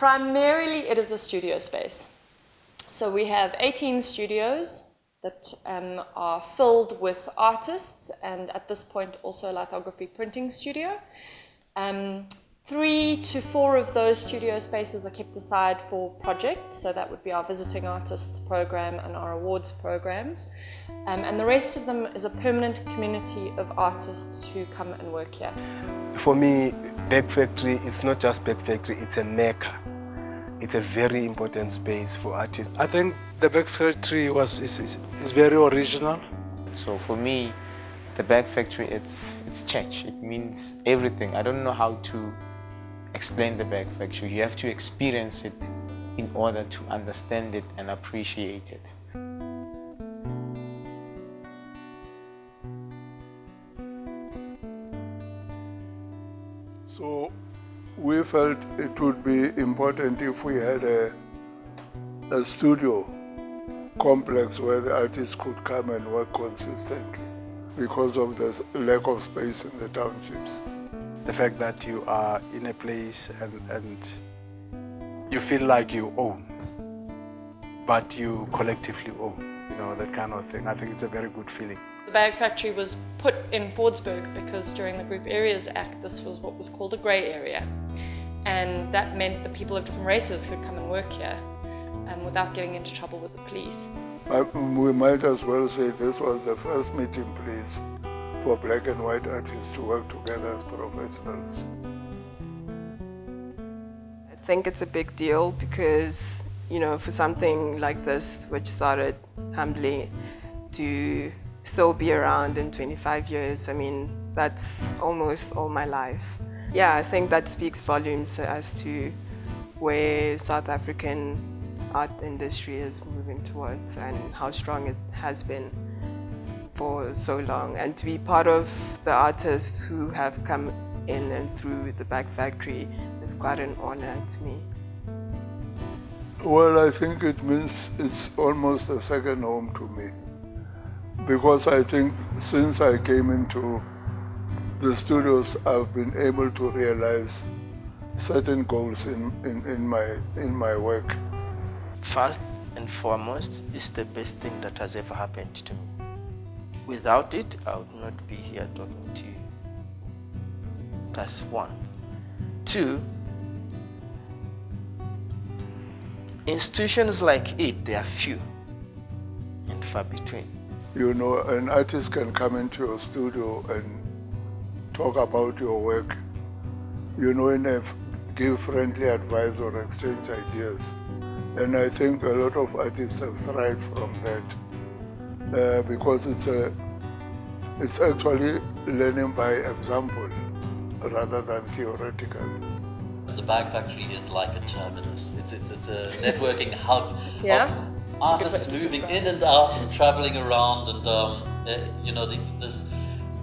Primarily, it is a studio space. So we have 18 studios that are filled with artists, and at this point also a lithography printing studio. 3 to 4 of those studio spaces are kept aside for projects, so that would be our visiting artists program and our awards programs. And the rest of them is a permanent community of artists who come and work here. For me, Bag Factory, it's not just Bag Factory, it's a mecca. It's a very important space for artists. I think the Bag Factory is very original. So for me, the Bag Factory, it's church. It means everything. I don't know how to explain the Bag Factory. You have to experience it in order to understand it and appreciate it. So we felt it would be important if we had a studio complex where the artists could come and work consistently because of the lack of space in the townships. The fact that you are in a place and you feel like you own, but you collectively own, that kind of thing. I think it's a very good feeling. The Bag Factory was put in Fordsburg because during the Group Areas Act, this was what was called a grey area. And that meant that people of different races could come and work here without getting into trouble with the police. We might as well say this was the first meeting place for black and white artists to work together as professionals. I think it's a big deal because, for something like this, which started humbly, to still be around in 25 years, that's almost all my life. Yeah, I think that speaks volumes as to where South African art industry is moving towards and how strong it has been for so long. And to be part of the artists who have come in and through the Bag Factory is quite an honor to me. Well, I think it means it's almost a second home to me, because I think since I came into the studios, I've been able to realize certain goals in my work. First and foremost, it's the best thing that has ever happened to me. Without it, I would not be here talking to you. That's one. Two, institutions like it, they are few and far between. An artist can come into your studio and talk about your work, and give friendly advice or exchange ideas. And I think a lot of artists have thrived from that because it's actually learning by example rather than theoretical. The Bag Factory is like a terminus. It's a networking hub Yeah. of artists moving in and out and traveling around, and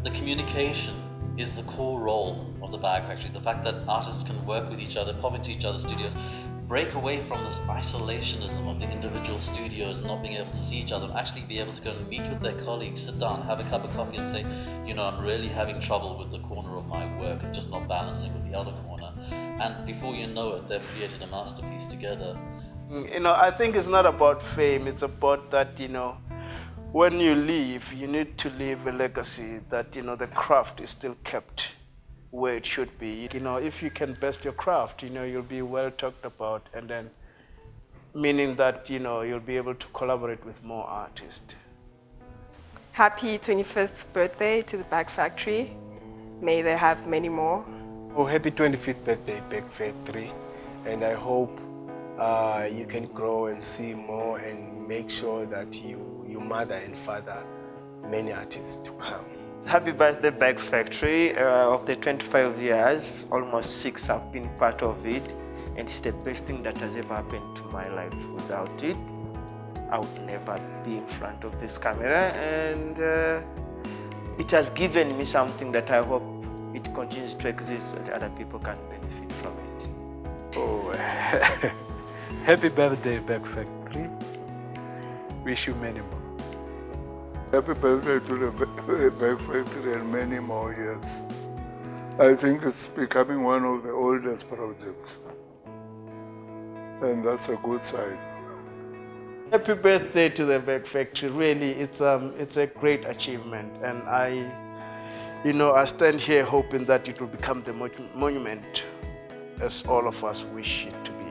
the communication is the core role of the Bag Factory. The fact that artists can work with each other, pop into each other's studios, break away from this isolationism of the individual studios and not being able to see each other, and actually be able to go and meet with their colleagues, sit down, have a cup of coffee and say, I'm really having trouble with the corner of my work and just not balancing with the other corner. And before you know it, they've created a masterpiece together. I think it's not about fame, it's about that, when you leave, you need to leave a legacy that, the craft is still kept where it should be. If you can best your craft, you'll be well talked about, and then meaning that, you'll be able to collaborate with more artists. Happy 25th birthday to the Bag Factory. May they have many more. Oh, happy 25th birthday, Bag Factory. And I hope you can grow and see more and make sure that you mother and father many artists to come. Happy birthday, Bag Factory. Of the 25 years, almost 6 have been part of it, and it's the best thing that has ever happened to my life. Without it, I would never be in front of this camera, and it has given me something that I hope it continues to exist so that other people can benefit from it. Oh, happy birthday, Bag Factory. Wish you many more. Happy birthday to the Bag Factory and many more years. I think it's becoming one of the oldest projects. and that's a good sign. Happy birthday to the Bag Factory. Really, it's a great achievement, and I stand here hoping that it will become the monument as all of us wish it to be.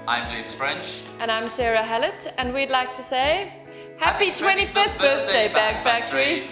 I'm James French. And I'm Sarah Hallett, and we'd like to say Happy 25th birthday, Bag Factory!